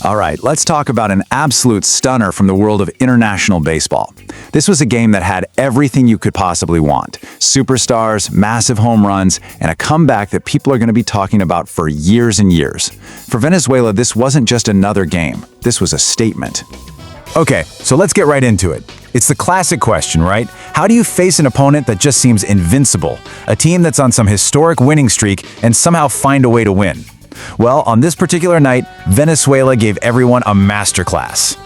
All right, let's talk about an absolute stunner from the world of international baseball. This was a game that had everything you could possibly want. Superstars, massive home runs, and a comeback that people are going to be talking about for years and years. For Venezuela, this wasn't just another game. This was a statement. Okay, so let's get right into it. It's the classic question, right? How do you face an opponent that just seems invincible? A team that's on some historic winning streak and somehow find a way to win? Well, on this particular night, Venezuela gave everyone a masterclass.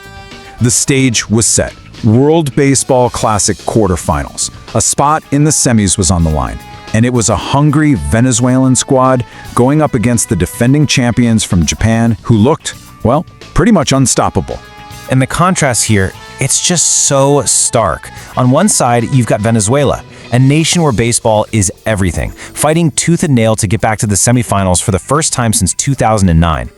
The stage was set. World Baseball Classic quarterfinals. A spot in the semis was on the line, and it was a hungry Venezuelan squad going up against the defending champions from Japan who looked, well, pretty much unstoppable. And the contrast here, it's just so stark. On one side, you've got Venezuela, a nation where baseball is everything, fighting tooth and nail to get back to the semifinals for the first time since 2009.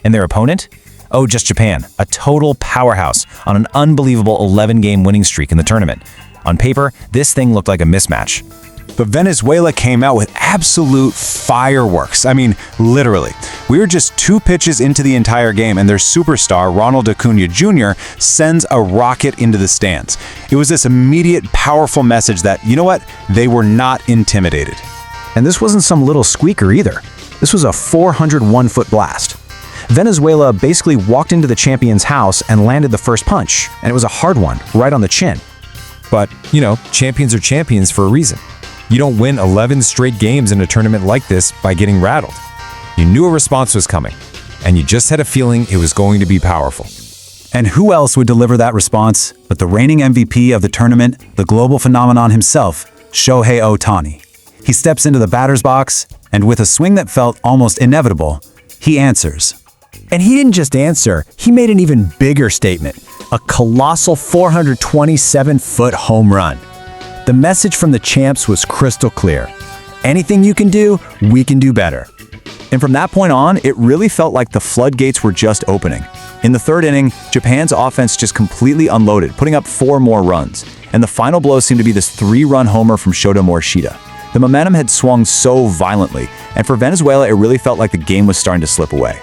And their opponent? Oh, just Japan, a total powerhouse on an unbelievable 11-game winning streak in the tournament. On paper, this thing looked like a mismatch. But Venezuela came out with absolute fireworks. I mean, literally. We were just 2 pitches into the entire game, and their superstar, Ronald Acuña Jr., sends a rocket into the stands. It was this immediate, powerful message that, you know what, they were not intimidated. And this wasn't some little squeaker either. This was a 401-foot blast. Venezuela basically walked into the champion's house and landed the first punch, and it was a hard one, right on the chin. But, champions are champions for a reason. You don't win 11 straight games in a tournament like this by getting rattled. You knew a response was coming, and you just had a feeling it was going to be powerful. And who else would deliver that response but the reigning MVP of the tournament, the global phenomenon himself, Shohei Ohtani. He steps into the batter's box, and with a swing that felt almost inevitable, he answers. And he didn't just answer, he made an even bigger statement, a colossal 427-foot home run. The message from the champs was crystal clear. Anything you can do, we can do better. And from that point on, it really felt like the floodgates were just opening. In the 3rd inning, Japan's offense just completely unloaded, putting up 4 more runs. And the final blow seemed to be this 3-run homer from Shota Morishita. The momentum had swung so violently, and for Venezuela, it really felt like the game was starting to slip away.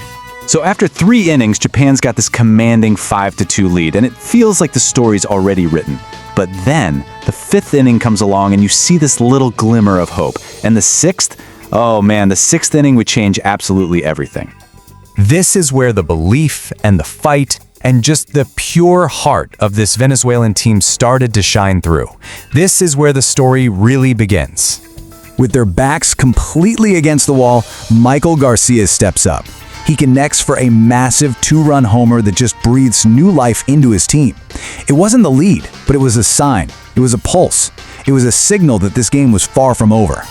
So after 3 innings, Japan's got this commanding 5-2 lead, and it feels like the story's already written. But then, the 5th inning comes along and you see this little glimmer of hope. And the 6th? Oh man, the 6th inning would change absolutely everything. This is where the belief and the fight and just the pure heart of this Venezuelan team started to shine through. This is where the story really begins. With their backs completely against the wall, Maikel Garcia steps up. He connects for a massive 2-run homer that just breathes new life into his team. It wasn't the lead, but it was a sign. It was a pulse. It was a signal that this game was far from over.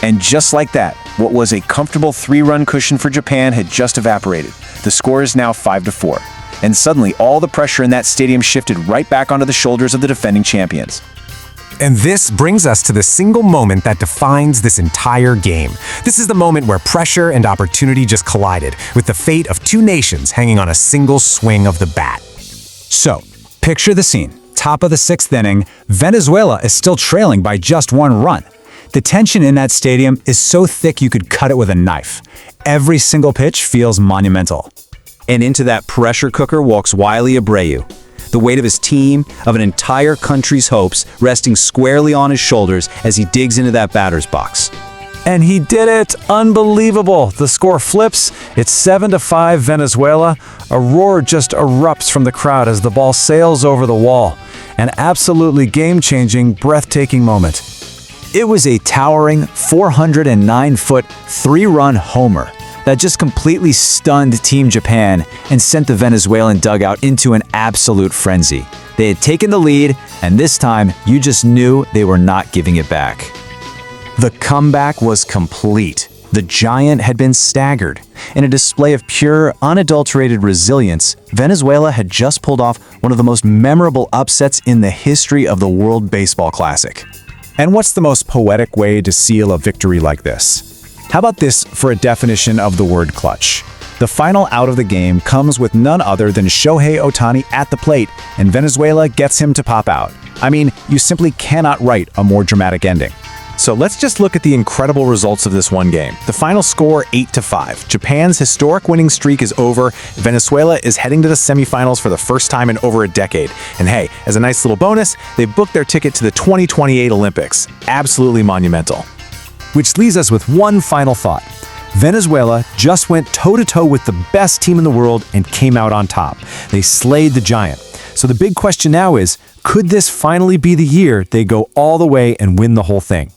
And just like that, what was a comfortable 3-run cushion for Japan had just evaporated. The score is now 5-4. And suddenly, all the pressure in that stadium shifted right back onto the shoulders of the defending champions. And this brings us to the single moment that defines this entire game. This is the moment where pressure and opportunity just collided, with the fate of 2 nations hanging on a single swing of the bat. So, picture the scene. Top of the 6th inning, Venezuela is still trailing by just 1 run. The tension in that stadium is so thick you could cut it with a knife. Every single pitch feels monumental. And into that pressure cooker walks Wilyer Abreu. The weight of his team, of an entire country's hopes, resting squarely on his shoulders as he digs into that batter's box. And he did it! Unbelievable! The score flips. It's 7-5 Venezuela. A roar just erupts from the crowd as the ball sails over the wall. An absolutely game-changing, breathtaking moment. It was a towering 409-foot 3-run homer that just completely stunned Team Japan and sent the Venezuelan dugout into an absolute frenzy. They had taken the lead, and this time, you just knew they were not giving it back. The comeback was complete. The giant had been staggered. In a display of pure, unadulterated resilience, Venezuela had just pulled off one of the most memorable upsets in the history of the World Baseball Classic. And what's the most poetic way to seal a victory like this? How about this for a definition of the word clutch? The final out of the game comes with none other than Shohei Ohtani at the plate, and Venezuela gets him to pop out. I mean, you simply cannot write a more dramatic ending. So let's just look at the incredible results of this one game. The final score 8-5. Japan's historic winning streak is over. Venezuela is heading to the semifinals for the first time in over a decade. And hey, as a nice little bonus, they've booked their ticket to the 2028 Olympics. Absolutely monumental. Which leaves us with one final thought. Venezuela just went toe-to-toe with the best team in the world and came out on top. They slayed the giant. So the big question now is, could this finally be the year they go all the way and win the whole thing?